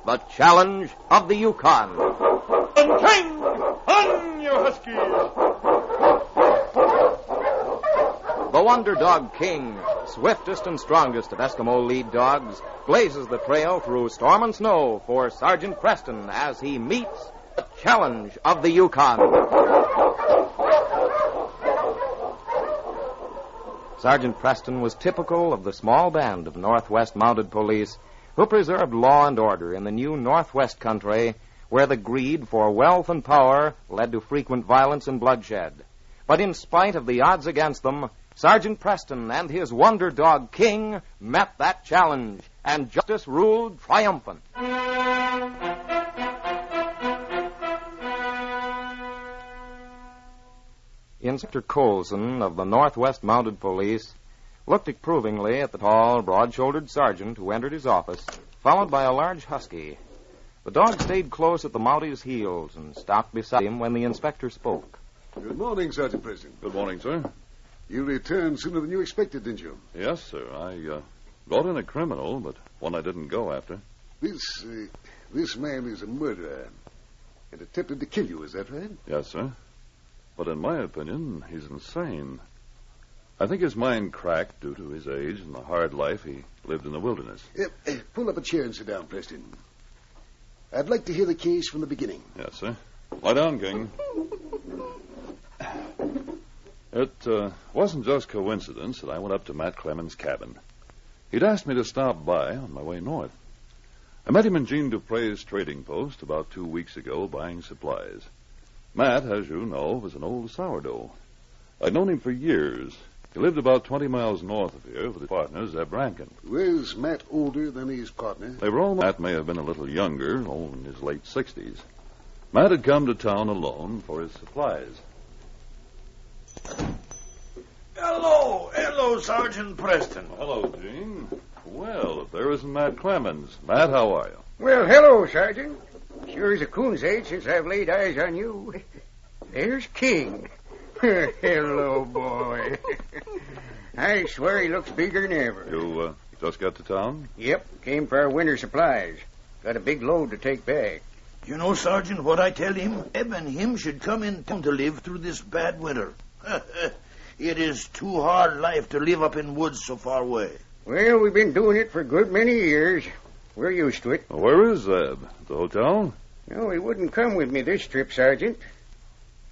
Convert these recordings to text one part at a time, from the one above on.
the challenge of the Yukon. King! On, you huskies! The Wonder Dog King, swiftest and strongest of Eskimo lead dogs, blazes the trail through storm and snow for Sergeant Preston as he meets the challenge of the Yukon. Sergeant Preston was typical of the small band of Northwest Mounted Police who preserved law and order in the new Northwest country where the greed for wealth and power led to frequent violence and bloodshed. But in spite of the odds against them, Sergeant Preston and his Wonder Dog King met that challenge, and justice ruled triumphant. Inspector Colson of the Northwest Mounted Police looked approvingly at the tall, broad-shouldered sergeant who entered his office, followed by a large husky. The dog stayed close at the Mounties' heels and stopped beside him when the inspector spoke. Good morning, Sergeant Preston. Good morning, sir. You returned sooner than you expected, didn't you? Yes, sir. I brought in a criminal, but one I didn't go after. This man is a murderer and attempted to kill you, is that right? Yes, sir. But in my opinion, he's insane. I think his mind cracked due to his age and the hard life he lived in the wilderness. Pull up a chair and sit down, Preston. I'd like to hear the case from the beginning. Yes, sir. Lie down, King. It wasn't just coincidence that I went up to Matt Clemens' cabin. He'd asked me to stop by on my way north. I met him in Jean Dupre's trading post about 2 weeks ago buying supplies. Matt, as you know, was an old sourdough. I'd known him for years. He lived about 20 miles north of here with his partner, Zeb Rankin. Was Matt older than his partner? They were all... Matt may have been a little younger, in his late 60s. Matt had come to town alone for his supplies. Hello, Sergeant Preston. Hello, Gene. Well, if there isn't Matt Clemens. Matt, how are you? Well, hello, Sergeant. Sure as a coon's age since I've laid eyes on you. There's King. Hello, boy. I swear he looks bigger than ever. You just got to town? Yep, came for our winter supplies. Got a big load to take back. You know, Sergeant, what I tell him? Eb and him should come in town to live through this bad winter. It is too hard life to live up in woods so far away. Well, we've been doing it for a good many years. We're used to it. Where is Zeb? At the hotel? No, he wouldn't come with me this trip, Sergeant.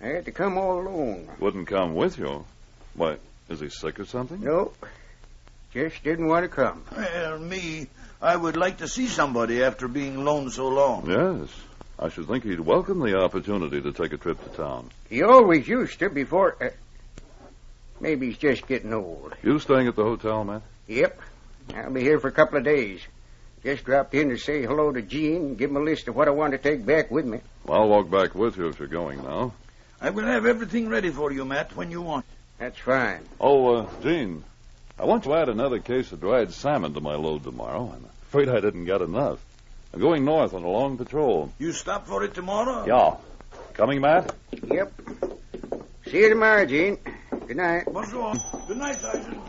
I had to come all alone. Wouldn't come with you? Why, is he sick or something? Nope. Just didn't want to come. Well, I would like to see somebody after being alone so long. Yes. I should think he'd welcome the opportunity to take a trip to town. He always used to before... maybe he's just getting old. You staying at the hotel, Matt? Yep. I'll be here for a couple of days. Just dropped in to say hello to Gene and give him a list of what I want to take back with me. I'll walk back with you if you're going now. I will have everything ready for you, Matt, when you want. That's fine. Oh, Gene, I want to add another case of dried salmon to my load tomorrow. I'm afraid I didn't get enough. I'm going north on a long patrol. You stop for it tomorrow? Yeah. Coming, Matt? Yep. See you tomorrow, Gene. Good night. Bonjour. Good night, Sergeant.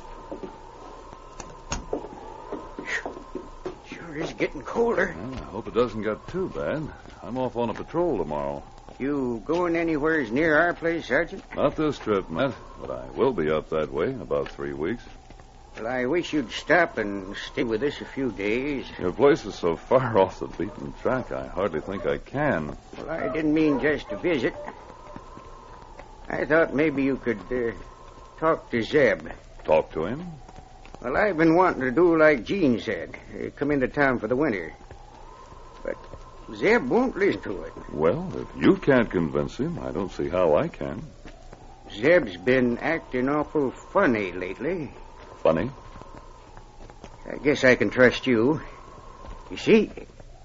Sure is getting colder. Well, I hope it doesn't get too bad. I'm off on a patrol tomorrow. You going anywhere near our place, Sergeant? Not this trip, Matt, but I will be up that way in about 3 weeks. Well, I wish you'd stop and stay with us a few days. Your place is so far off the beaten track, I hardly think I can. Well, I didn't mean just to visit. I thought maybe you could talk to Zeb. Talk to him? Well, I've been wanting to do like Gene said, come into town for the winter. But Zeb won't listen to it. Well, if you can't convince him, I don't see how I can. Zeb's been acting awful funny lately. Funny? I guess I can trust you. You see,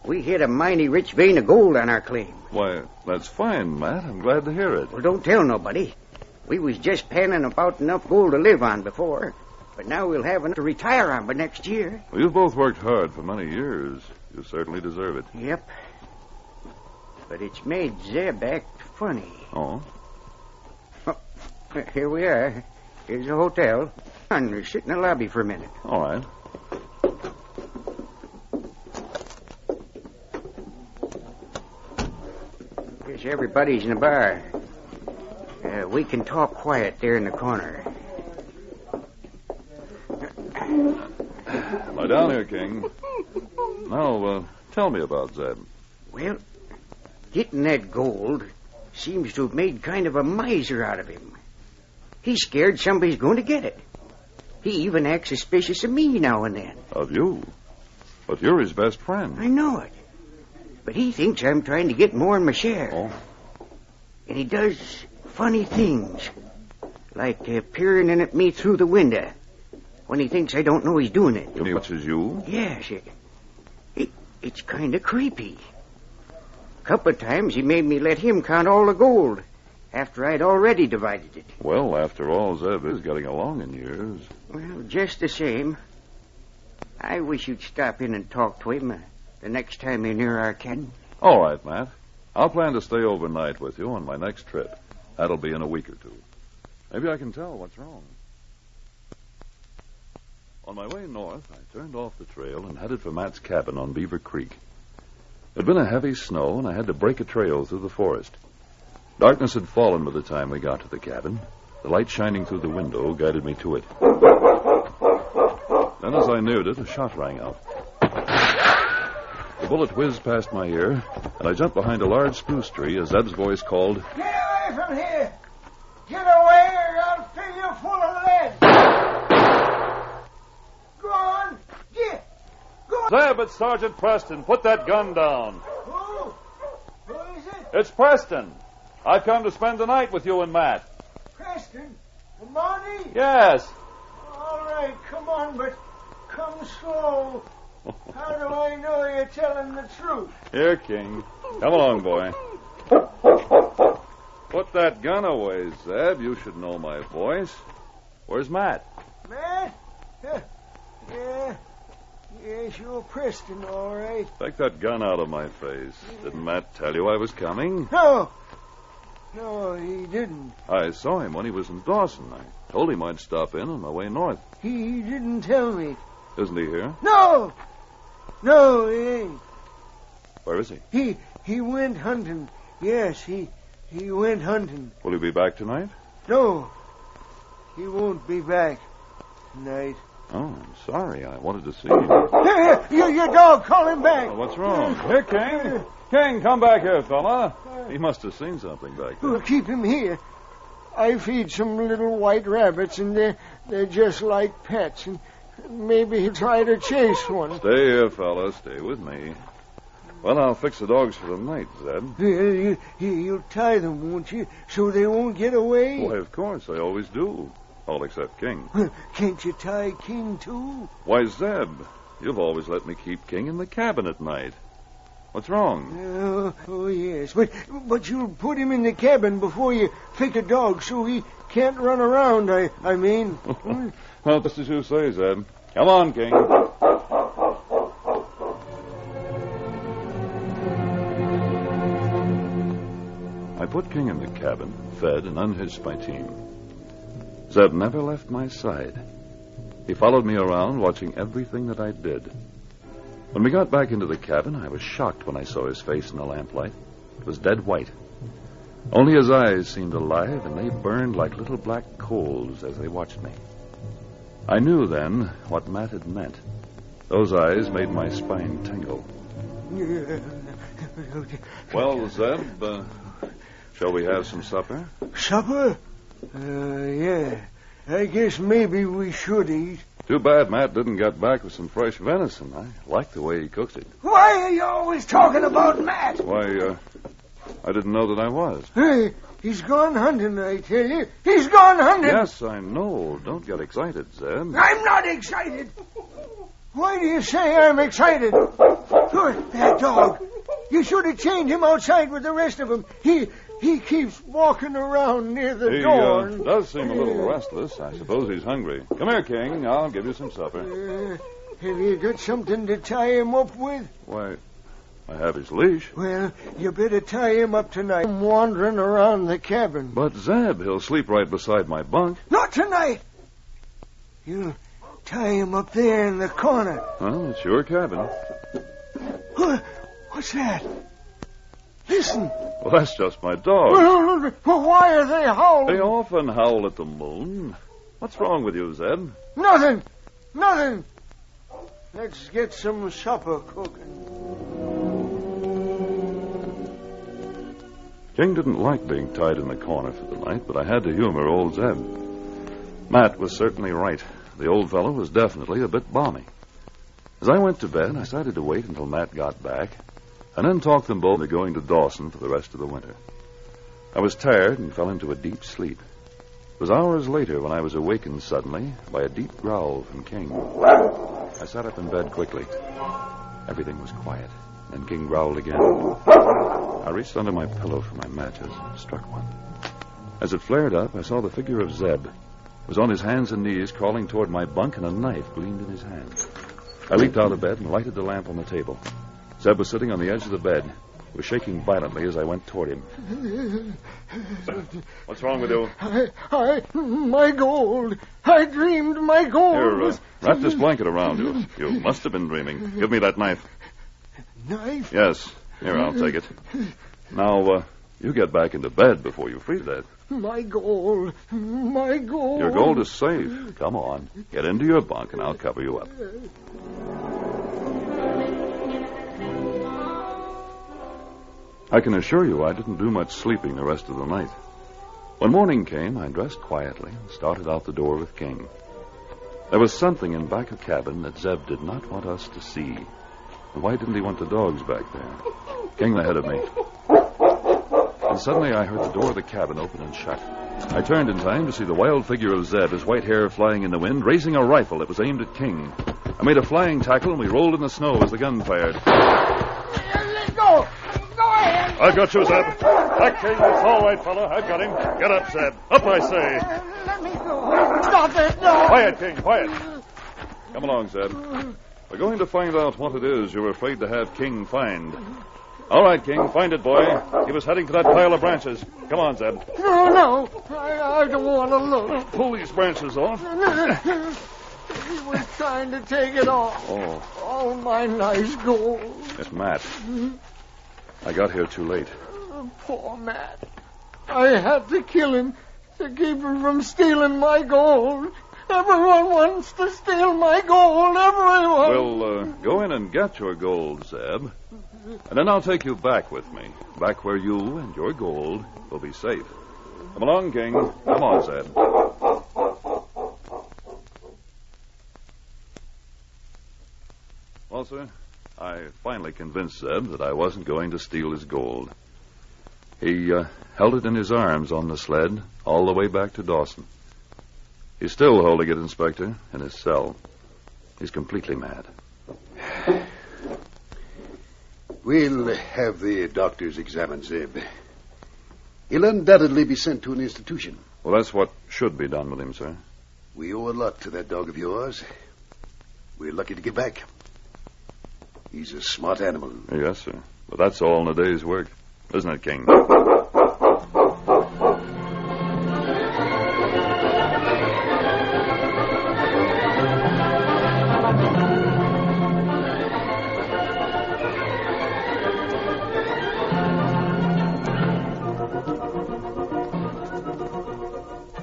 we hit a mighty rich vein of gold on our claim. Why, that's fine, Matt. I'm glad to hear it. Well, don't tell nobody. We was just panning about enough gold to live on before. But now we'll have enough to retire on by next year. Well, you've both worked hard for many years. You certainly deserve it. Yep. But it's made Zeb act funny. Oh? Here we are. Here's the hotel. Come on, sit in the lobby for a minute. All right. Guess everybody's in the bar. We can talk quiet there in the corner. Lie down here, King. Now, tell me about Zeb. Well, getting that gold seems to have made kind of a miser out of him. He's scared somebody's going to get it. He even acts suspicious of me now and then. Of you? But you're his best friend. I know it. But he thinks I'm trying to get more than my share. Oh? And he does funny things. Like peering in at me through the window when he thinks I don't know he's doing it. He watches you? Yes, it's kind of creepy. A couple of times he made me let him count all the gold after I'd already divided it. Well, after all, Zeb is getting along in years. Well, just the same, I wish you'd stop in and talk to him the next time you're near our cabin. All right, Matt. I'll plan to stay overnight with you on my next trip. That'll be in a week or two. Maybe I can tell what's wrong. On my way north, I turned off the trail and headed for Matt's cabin on Beaver Creek. It had been a heavy snow, and I had to break a trail through the forest. Darkness had fallen by the time we got to the cabin. The light shining through the window guided me to it. Then as I neared it, a shot rang out. The bullet whizzed past my ear, and I jumped behind a large spruce tree as Zeb's voice called, "Get away from here! Get away or I'll fill you full of lead! Go on! Get! Go on!" "Zeb, it's Sergeant Preston. Put that gun down." Who? Who is it? "It's Preston. I've come to spend the night with you and Matt." Preston? The Mounties? "Yes." All right, come on, but come slow. How do I know you're telling the truth? "Here, King. Come along, boy." "Put that gun away, Zeb. You should know my voice. Where's Matt?" Matt? Yes, you're Preston, all right. "Take that gun out of my face. Didn't Matt tell you I was coming?" No, he didn't. "I saw him when he was in Dawson. I told him I'd stop in on my way north." He didn't tell me. "Isn't he here?" No, he ain't. "Where is he?" He went hunting. Yes, he went hunting. "Will he be back tonight?" No, he won't be back tonight. "Oh, I'm sorry. I wanted to see him." Hey, your dog, call him back. "Well, what's wrong?" "Here, King. King, come back here, fella." He must have seen something back there. We'll keep him here. I feed some little white rabbits, and they're just like pets, and maybe he'll try to chase one. "Stay here, fella. Stay with me." "Well, I'll fix the dogs for the night, Zeb." You'll tie them, won't you, so they won't get away? "Why, of course. I always do. All except King." Can't you tie King, too? "Why, Zeb, you've always let me keep King in the cabin at night. What's wrong?" Oh, yes. But you'll put him in the cabin before you pick a dog so he can't run around, I mean. Well, just as you say, Zeb. Come on, King. I put King in the cabin, fed, and unhitched my team. Zeb never left my side. He followed me around, watching everything that I did. When we got back into the cabin, I was shocked when I saw his face in the lamplight. It was dead white. Only his eyes seemed alive, and they burned like little black coals as they watched me. I knew then what Matt had meant. Those eyes made my spine tingle. "Well, Zeb, shall we have some supper?" Supper? Yeah. I guess maybe we should eat. Too bad Matt didn't get back with some fresh venison. I like the way he cooks it. Why are you always talking about Matt? Why, I didn't know that I was. Hey, he's gone hunting, I tell you. He's gone hunting. Yes, I know. Don't get excited, Zeb. I'm not excited. Why do you say I'm excited? Good, that dog. You should have chained him outside with the rest of them. He keeps walking around near the door. He does seem a little restless. I suppose he's hungry. Come here, King. I'll give you some supper. Have you got something to tie him up with? Why, I have his leash. Well, you better tie him up tonight. I'm wandering around the cabin. But, Zeb, he'll sleep right beside my bunk. Not tonight. You tie him up there in the corner. Well, it's your cabin. What's that? Listen. Well, that's just my dog. Well, why are they howling? They often howl at the moon. What's wrong with you, Zeb? Nothing. Let's get some supper cooking. King didn't like being tied in the corner for the night, but I had to humor old Zeb. Matt was certainly right. The old fellow was definitely a bit balmy. As I went to bed, I decided to wait until Matt got back, and then talk them both into going to Dawson for the rest of the winter. I was tired and fell into a deep sleep. It was hours later when I was awakened suddenly by a deep growl from King. I sat up in bed quickly. Everything was quiet. Then King growled again. I reached under my pillow for my matches and struck one. As it flared up, I saw the figure of Zeb. He was on his hands and knees, crawling toward my bunk, and a knife gleamed in his hand. I leaped out of bed and lighted the lamp on the table. Zeb was sitting on the edge of the bed. He was shaking violently as I went toward him. What's wrong with you? My gold. I dreamed my gold. Here, wrap this blanket around you. You must have been dreaming. Give me that knife. Knife? Yes. Here, I'll take it. Now, you get back into bed before you freeze that. My gold. My gold. Your gold is safe. Come on. Get into your bunk and I'll cover you up. I can assure you I didn't do much sleeping the rest of the night. When morning came, I dressed quietly and started out the door with King. There was something in back of cabin that Zeb did not want us to see. And why didn't he want the dogs back there? King ahead of me. And suddenly I heard the door of the cabin open and shut. I turned in time to see the wild figure of Zeb, his white hair flying in the wind, raising a rifle that was aimed at King. I made a flying tackle and we rolled in the snow as the gun fired. Let go! Go ahead! I got you, Zeb. Back, King. It's all right, fella. I've got him. Get up, Zeb. Up, I say. Let me go. Stop it, no! Quiet, King, quiet. Come along, Zeb. We're going to find out what it is you're afraid to have King find. All right, King, find it, boy. He was heading for that pile of branches. Come on, Zeb. No. I don't want to look. Pull these branches off. He was trying to take it off. Oh. All my nice gold. It's Matt. I got here too late. Poor Matt. I had to kill him to keep him from stealing my gold. Everyone wants to steal my gold. Everyone. Well, go in and get your gold, Zeb. And then I'll take you back with me. Back where you and your gold will be safe. Come along, King. Come on, Zeb. Well, sir, I finally convinced Zeb that I wasn't going to steal his gold. He held it in his arms on the sled all the way back to Dawson. He's still holding it, Inspector, in his cell. He's completely mad. We'll have the doctors examine Zeb. He'll undoubtedly be sent to an institution. Well, that's what should be done with him, sir. We owe a lot to that dog of yours. We're lucky to get back. He's a smart animal. Yes, sir. But that's all in a day's work. Isn't it, King?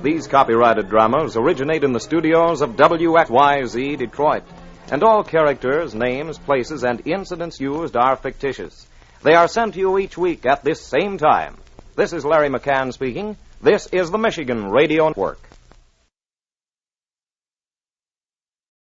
These copyrighted dramas originate in the studios of WXYZ Detroit, and all characters, names, places, and incidents used are fictitious. They are sent to you each week at this same time. This is Larry McCann speaking. This is the Michigan Radio Network.